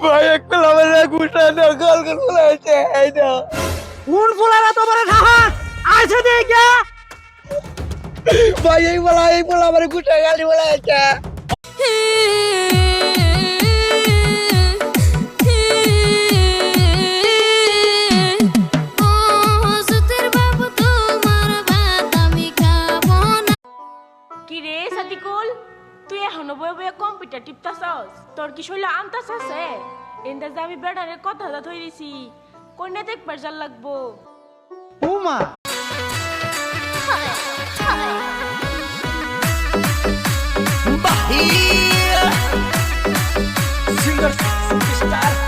ভাই এক পেলা আমার গুটা না গাল গাল বলাইছে এই না কোন ফুলারা তোমার সাহস আছে দেখে ভাই এই বলা আমার গুটা গালি বলাইছে কি রে সাদিকুল তুই এখনো বয়ে বয়ে কম্পিউটার টিপতাছস তোর কি শৈল আনতাছ আছে এন্দাজ আমি বেড়ারে কথা ধই দিছি কোনে দেখবার জাল লাগবো উমা সিঙ্গার স্টার